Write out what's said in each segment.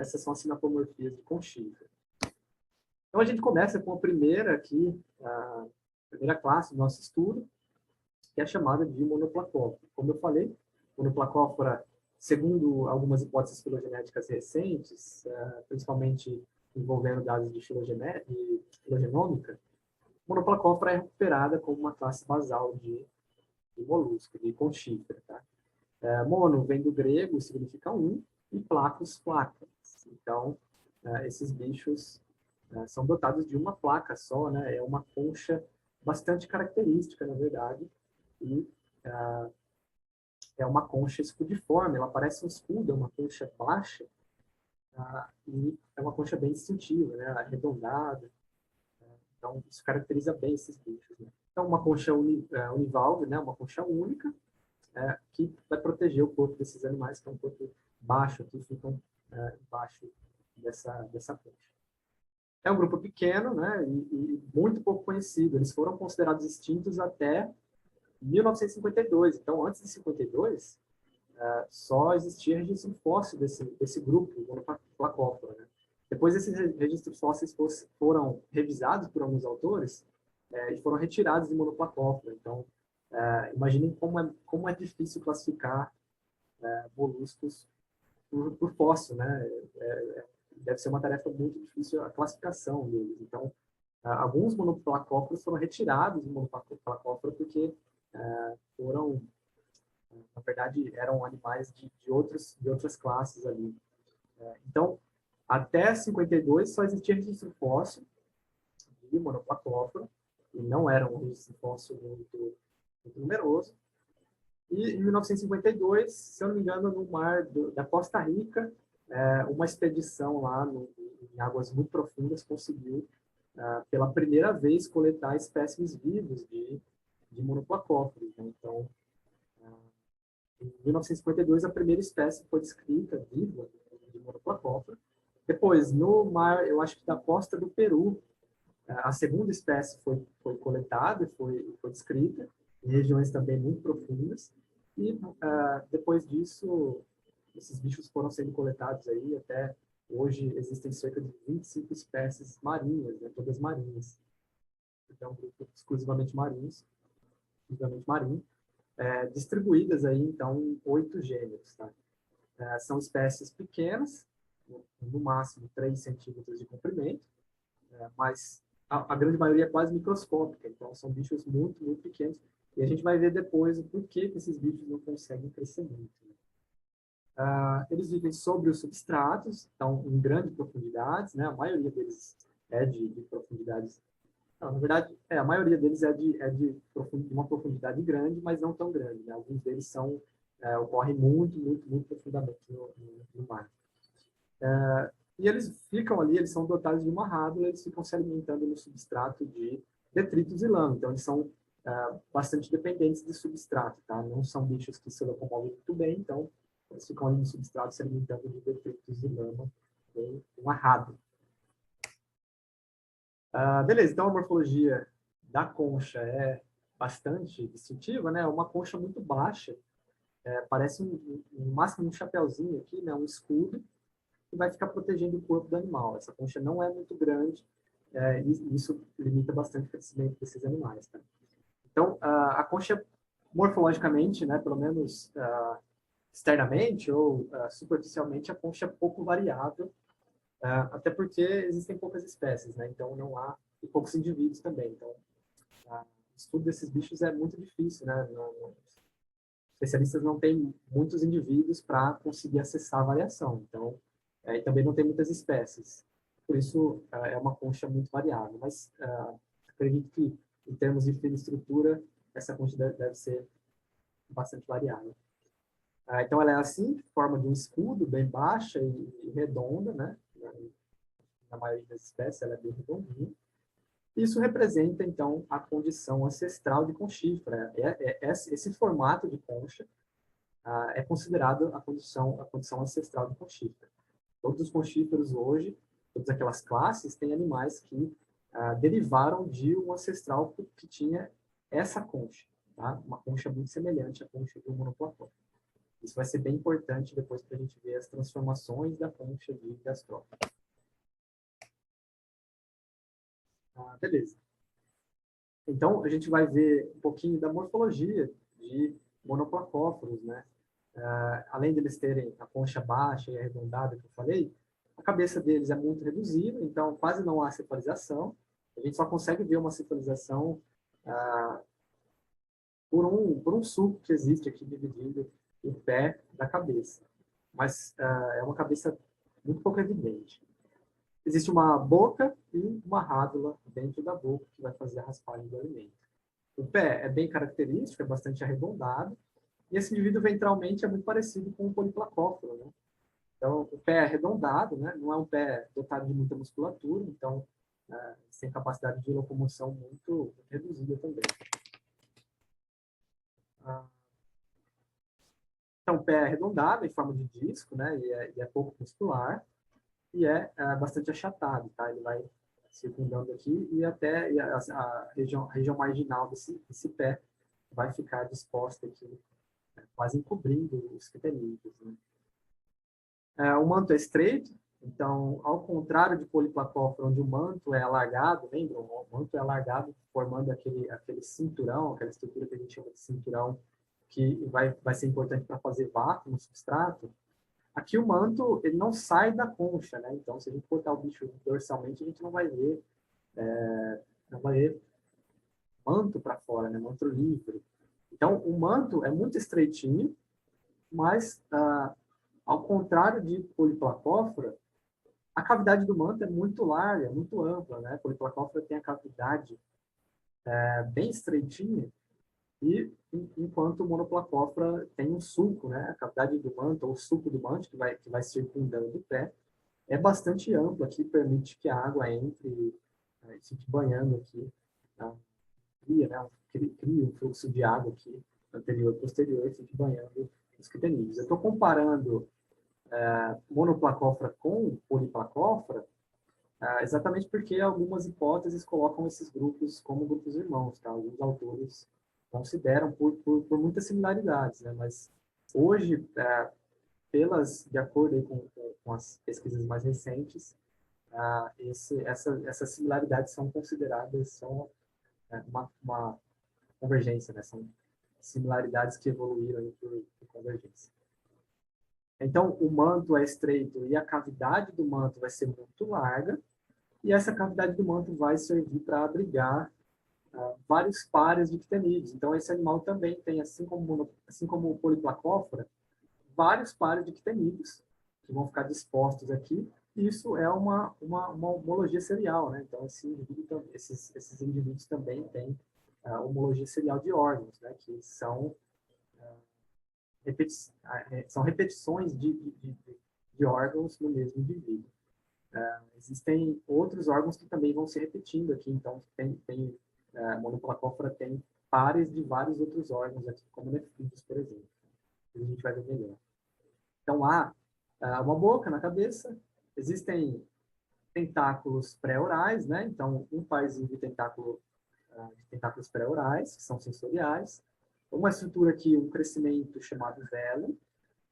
Essas são as sinapomorfias de conchívero. Então, a gente começa com a primeira aqui, a primeira classe do nosso estudo, que é chamada de monoplacófora. Como eu falei, monoplacófora, segundo algumas hipóteses filogenéticas recentes, principalmente envolvendo dados de filogenômica, monoplacófora é recuperada como uma classe basal de molusco, de conchífera. Tá? Mono vem do grego, significa um, e placos, placas. Então, esses bichos são dotados de uma placa só, né? É uma concha bastante característica, na verdade, e é uma concha escudiforme, ela parece um escudo, é uma concha baixa, e é uma concha bem distintiva, né? Arredondada. Então, isso caracteriza bem esses bichos. Né? Então, uma concha univalve, né? Uma concha única, que vai proteger o corpo desses animais, que é um corpo baixo, que ficam embaixo dessa concha. É um grupo pequeno, né, e muito pouco conhecido. Eles foram considerados extintos até 1952. Então, antes de 52, só existia registro fóssil desse grupo, monoplacófora. Né? Depois, esses registros fósseis foram revisados por alguns autores e foram retirados de monoplacófora. Então, imaginem como é difícil classificar moluscos por fóssil, né? Deve ser uma tarefa muito difícil a classificação deles. Então, alguns monoplacóforos foram retirados do monoplacófora porque foram, na verdade, eram animais de outras classes ali. Então, até 52 só existia registro fóssil de monoplacófora, e não era um registro fóssil muito numeroso. E em 1952, se eu não me engano, no mar da Costa Rica, uma expedição lá em águas muito profundas conseguiu, pela primeira vez, coletar espécimes vivos de monoplacóforos. Né? Então, em 1952, a primeira espécie foi descrita viva de monoplacófora. Depois, no mar, eu acho que da costa do Peru, a segunda espécie foi coletada e foi descrita, em regiões também muito profundas. E depois disso, esses bichos foram sendo coletados aí, até hoje existem cerca de 25 espécies marinhas, né, todas marinhas. Então, um grupo exclusivamente marinho, distribuídas aí, então, em 8 gêneros. Tá? São espécies pequenas, no máximo 3 centímetros de comprimento, mas a grande maioria é quase microscópica, então são bichos muito, muito pequenos. E a gente vai ver depois o porquê que esses bichos não conseguem crescer muito. Eles vivem sobre os substratos, então em grandes profundidades, né? A maioria deles é de profundidades. Não, na verdade, a maioria deles é de uma profundidade grande, mas não tão grande. Né? Alguns deles ocorrem muito, muito, muito profundamente no mar. E eles ficam ali, eles são dotados de uma rádula, eles ficam se alimentando no substrato de detritos e lama. Então, eles são bastante dependentes de substrato, tá? Não são bichos que se locomovem muito bem, então eles ficam ali no substrato se alimentando de detritos e lama em uma rádula. Beleza, então a morfologia da concha é bastante distintiva, né? Uma concha muito baixa, parece no máximo um chapéuzinho aqui, né? Um escudo, que vai ficar protegendo o corpo do animal. Essa concha não é muito grande, e isso limita bastante o crescimento desses animais. Tá? Então, a concha, morfologicamente, né, pelo menos externamente ou superficialmente, a concha é pouco variável, até porque existem poucas espécies, né? Então não há, e poucos indivíduos também. Então, o estudo desses bichos é muito difícil, né? Especialistas não têm muitos indivíduos para conseguir acessar a variação. Então, e também não tem muitas espécies. Por isso, é uma concha muito variável. Mas acredito que, em termos de fibroestrutura, essa concha deve ser bastante variável. Então, ela é assim, forma de um escudo, bem baixa e redonda, né? Na maioria das espécies, ela é bem redondinha. Isso representa, então, a condição ancestral de conchífera. Esse formato de concha é considerado a condição ancestral de conchífera. Todos os conchíferos hoje, todas aquelas classes, têm animais que derivaram de um ancestral que tinha essa concha, tá? Uma concha muito semelhante à concha do monoplacóforo. Isso vai ser bem importante depois para a gente ver as transformações da concha de gastrópodo. Beleza. Então, a gente vai ver um pouquinho da morfologia de monoplacóforos, né? Além deles terem a concha baixa e arredondada que eu falei, a cabeça deles é muito reduzida, então quase não há cefalização. A gente só consegue ver uma cefalização por um sulco que existe aqui dividindo o pé da cabeça. Mas é uma cabeça muito pouco evidente. Existe uma boca e uma rádula dentro da boca que vai fazer a raspagem do alimento. O pé é bem característico, é bastante arredondado, e esse indivíduo ventralmente é muito parecido com o poliplacóforo, né? Então, o pé é arredondado, né? Não é um pé dotado de muita musculatura, então tem capacidade de locomoção muito reduzida também. Então, o pé é arredondado, em forma de disco, né? E é pouco muscular, e é bastante achatado, tá? Ele vai circundando aqui e até a região marginal desse pé vai ficar disposta aqui, quase encobrindo os quitenídeos, né? O manto é estreito, então, ao contrário de poliplacóforo, onde o manto é alargado, lembra? O manto é alargado, formando aquele cinturão, aquela estrutura que a gente chama de cinturão, que vai ser importante para fazer vácuo no substrato. Aqui o manto ele não sai da concha, né? Então, se a gente cortar o bicho dorsalmente, a gente não vai ver manto para fora, né? Manto livre. Então, o manto é muito estreitinho, mas ao contrário de poliplacófora, a cavidade do manto é muito larga, muito ampla, né? A poliplacófora tem a cavidade bem estreitinha, e enquanto o monoplacófora tem um sulco, né? A cavidade do manto, ou o sulco do manto, que vai circundando o pé, é bastante ampla, que permite que a água entre e fique banhando aqui, cria, né? Cria um fluxo de água aqui, anterior e posterior, e fique banhando os quitenídeos. Eu estou comparando monoplacófora com poliplacófora, exatamente porque algumas hipóteses colocam esses grupos como grupos irmãos, tá? Alguns autores consideram por muitas similaridades, né? Mas hoje, de acordo aí com as pesquisas mais recentes, essas similaridades são consideradas, são uma convergência, né? São similaridades que evoluíram aí por convergência. Então, o manto é estreito e a cavidade do manto vai ser muito larga, e essa cavidade do manto vai servir para abrigar vários pares de quitenídeos. Então, esse animal também tem, assim como o poliplacófora, vários pares de quitenídeos que vão ficar dispostos aqui. Isso é uma homologia serial, né? Então, esses indivíduos também têm homologia serial de órgãos, né? Que são repetições de órgãos no mesmo indivíduo. Existem outros órgãos que também vão se repetindo aqui, então a monoplacófora tem pares de vários outros órgãos aqui, como nefrídeos, por exemplo. A gente vai ver melhor. Então, há uma boca na cabeça, existem tentáculos pré-orais, né? Então, um parzinho de tentáculos pré-orais, que são sensoriais, uma estrutura aqui, um crescimento chamado velo,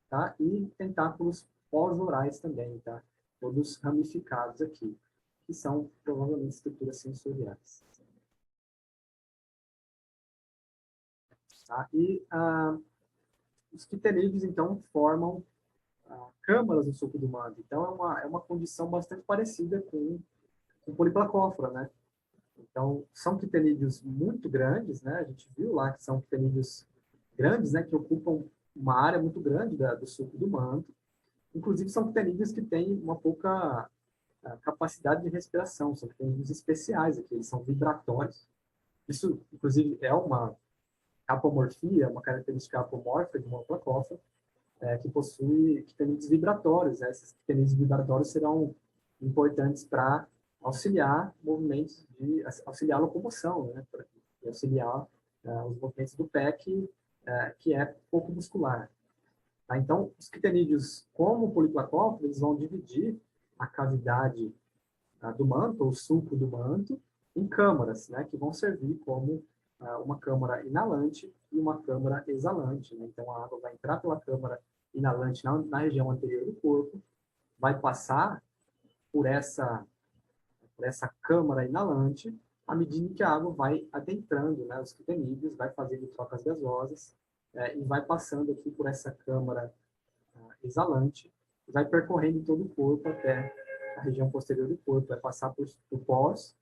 tá? E tentáculos pós-orais também, tá? Todos ramificados aqui, que são provavelmente estruturas sensoriais. Tá? E os quitenídeos, então, formam câmaras no sulco do manto. Então, é uma condição bastante parecida com o poliplacófora, né? Então, são quitenídeos muito grandes, né? A gente viu lá que são quitenídeos grandes, né? Que ocupam uma área muito grande do sulco do manto. Inclusive, são quitenídeos que têm uma pouca capacidade de respiração, são quitenídeos especiais aqui, eles são vibratórios. Isso, inclusive, é uma apomorfia, uma característica apomórfica de uma placófora, que possui quitenídeos vibratórios. Né? Esses quitenídeos vibratórios serão importantes para auxiliar movimentos, auxiliar a locomoção, né? Para auxiliar os movimentos do pé, que é pouco muscular. Tá? Então, os quitenídeos, como o poliplacóforo, eles vão dividir a cavidade do manto, ou sulco do manto, em câmaras, né, que vão servir como uma câmara inalante e uma câmara exalante, né? Então, a água vai entrar pela câmara inalante na região anterior do corpo, vai passar por essa câmara inalante, à medida que a água vai adentrando, né, os quitenídeos, vai fazendo trocas gasosas, e vai passando aqui por essa câmara exalante, vai percorrendo todo o corpo até a região posterior do corpo, vai passar por poros,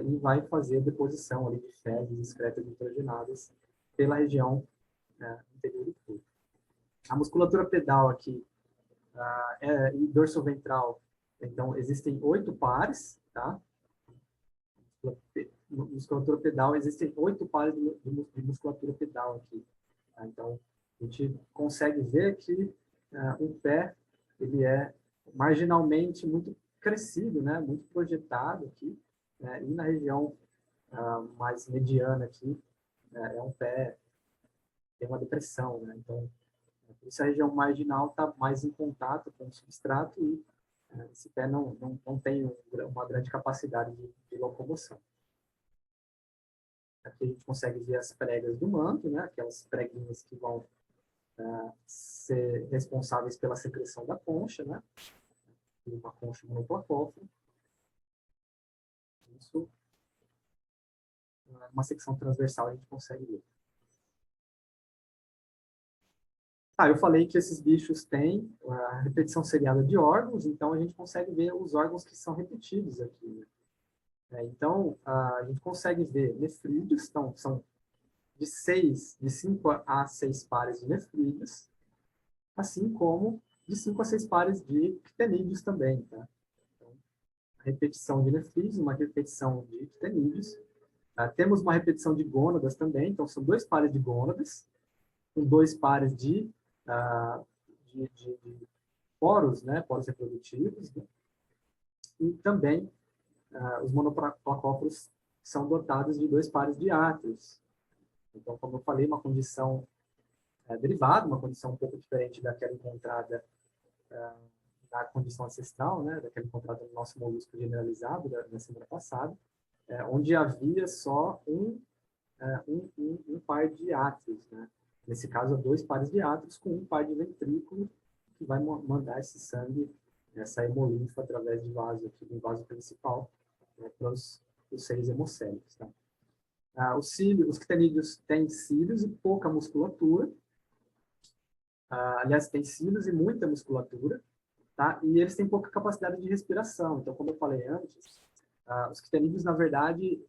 e vai fazer a deposição ali de fezes excretas nitrogenadas pela região interior do corpo. A musculatura pedal aqui e dorsoventral, então, existem 8 pares, tá? Musculatura pedal, existem 8 pares de musculatura pedal aqui. Tá? Então, a gente consegue ver que o pé, ele é marginalmente muito crescido, né? Muito projetado aqui, né? E na região mais mediana aqui, é um pé, tem uma depressão, né? Então, por isso a região marginal está mais em contato com o substrato e esse pé não tem uma grande capacidade de locomoção. Aqui a gente consegue ver as pregas do manto, né? Aquelas preguinhas que vão ser responsáveis pela secreção da concha, né? Uma concha monoplacófora. Isso, uma secção transversal a gente consegue ver. Eu falei que esses bichos têm a repetição seriada de órgãos, então a gente consegue ver os órgãos que são repetidos aqui. Né? Então, a gente consegue ver nefrídeos, então são de 5 a 6 pares de nefrídeos, assim como de 5 a 6 pares de ctenídeos também. Tá? Então, a repetição de nefrídeos, uma repetição de ctenídeos. Temos uma repetição de gônadas também, então são 2 pares de gônadas, com 2 pares de poros, né, poros reprodutivos, né? E também os monoplacóforos são dotados de 2 pares de átrios. Então, como eu falei, uma condição derivada, uma condição um pouco diferente daquela encontrada na condição ancestral, né, daquela encontrada no nosso molusco generalizado da semana passada, onde havia só um par de átrios, né? Nesse caso, 2 pares de átrios com um par de ventrículo que vai mandar esse sangue, essa hemolinfa através de vaso aqui, do vaso principal, né, para os seres hemocélicos. Tá? Os ctenídeos têm cílios e pouca musculatura. Aliás, têm cílios e muita musculatura, tá? E eles têm pouca capacidade de respiração. Então, como eu falei antes, os ctenídeos, na verdade,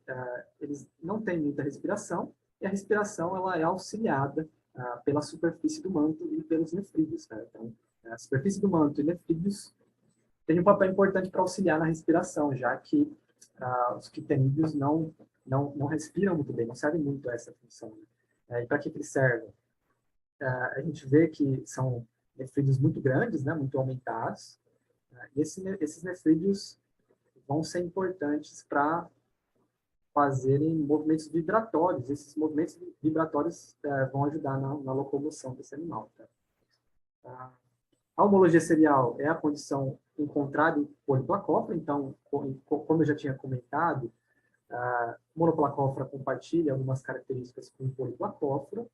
eles não têm muita respiração, e a respiração ela é auxiliada pela superfície do manto e pelos nefrídeos. Tá? Então, a superfície do manto e nefrídeos tem um papel importante para auxiliar na respiração, já que os ctenídeos não respiram muito bem, não servem muito a essa função. Né? E para que eles servem? A gente vê que são nefrídeos muito grandes, né, muito aumentados, e esses nefrídeos vão ser importantes para fazerem movimentos vibratórios. Esses movimentos vibratórios vão ajudar na locomoção desse animal. Tá? A homologia serial é a condição encontrada em poliplacófora, então, como eu já tinha comentado, a monoplacófora compartilha algumas características com poliplacófora,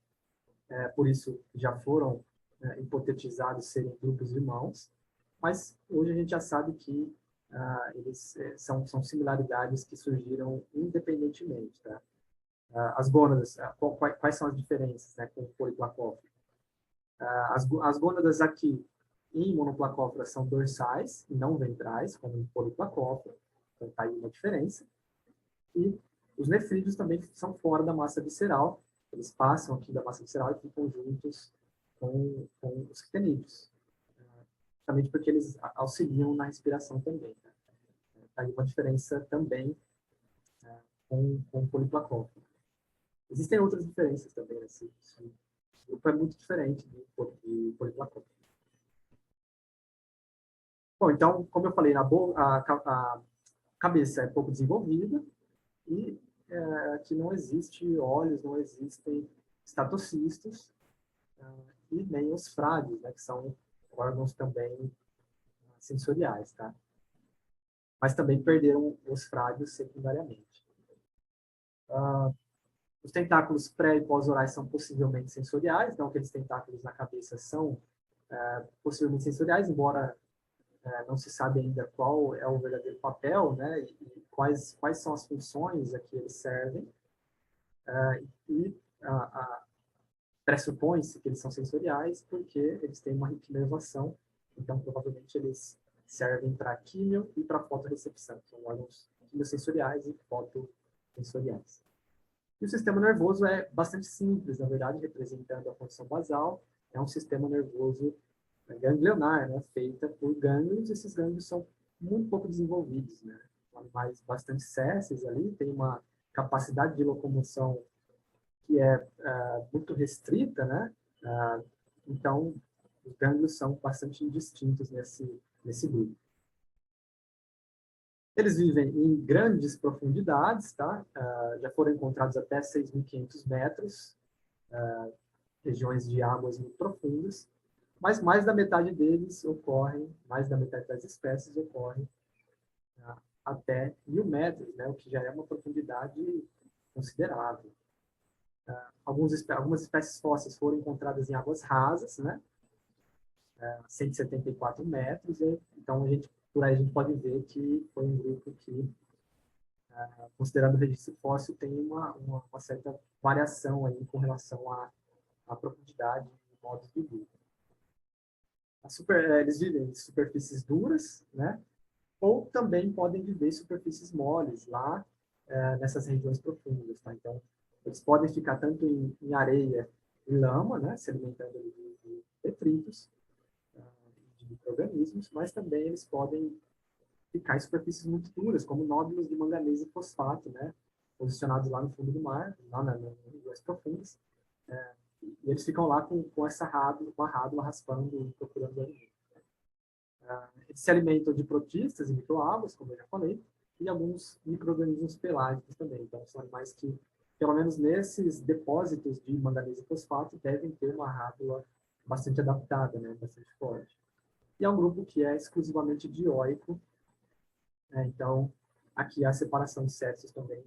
por isso já foram hipotetizados serem grupos irmãos, mas hoje a gente já sabe que eles são similaridades que surgiram independentemente. Tá? As gônadas, quais são as diferenças, né, com o poliplacófora? As gônadas aqui em monoplacófora são dorsais e não ventrais, como em poliplacófora, então está aí uma diferença. E os nefrídeos também são fora da massa visceral, eles passam aqui da massa visceral e ficam juntos com os ctenídeos, justamente porque eles auxiliam na respiração também. Tá? Tá aí uma diferença também com o poliplacófora. Existem outras diferenças também, esse grupo é muito diferente de poliplacófora. Bom, então, como eu falei, a cabeça é pouco desenvolvida e aqui não existe olhos, não existem estatocistos e nem os frágios, né, que são órgãos também sensoriais, tá? Mas também perderam os frágios secundariamente. Os tentáculos pré- e pós-orais são possivelmente sensoriais, então aqueles tentáculos na cabeça são possivelmente sensoriais, embora não se sabe ainda qual é o verdadeiro papel, né, e quais são as funções a que eles servem, e pressupõe-se que eles são sensoriais porque eles têm uma inervação, então provavelmente eles servem para químio e para fotorrecepção, são órgãos quimiosensoriais e fotossensoriais. E o sistema nervoso é bastante simples, na verdade, representando a função basal, é um sistema nervoso ganglionar, né, feita por gânglios, e esses gânglios são muito pouco desenvolvidos, né, são animais bastante sésseis ali, tem uma capacidade de locomoção que é muito restrita, né, então os gânglios são bastante indistintos nesse grupo. Eles vivem em grandes profundidades, tá? Já foram encontrados até 6.500 metros, regiões de águas muito profundas, mas mais da metade deles ocorrem, mais da metade das espécies ocorrem até 1.000 metros, né? O que já é uma profundidade considerável. Algumas espécies fósseis foram encontradas em águas rasas, né? 174 metros, então por aí a gente pode ver que foi um grupo que, considerando o registro fóssil, tem uma certa variação aí com relação à profundidade e modos do grupo. Eles vivem em superfícies duras, né? Ou também podem viver em superfícies moles, lá nessas regiões profundas. Tá? Então, eles podem ficar tanto em areia e lama, né? Se alimentando de detritos, de micro-organismos, mas também eles podem ficar em superfícies muito duras, como nódulos de manganês e fosfato, né? Posicionados lá no fundo do mar, lá nas regiões profundas. E eles ficam lá com uma rádula raspando, procurando alimento. Eles se alimentam de protistas e microalgas, como eu já falei, e alguns micro-organismos pelágicos também. Então, são animais que, pelo menos nesses depósitos de manganês e fosfato, devem ter uma rádula bastante adaptada, né? Bastante forte. E é um grupo que é exclusivamente dioico, né? Então, aqui a separação de sexos também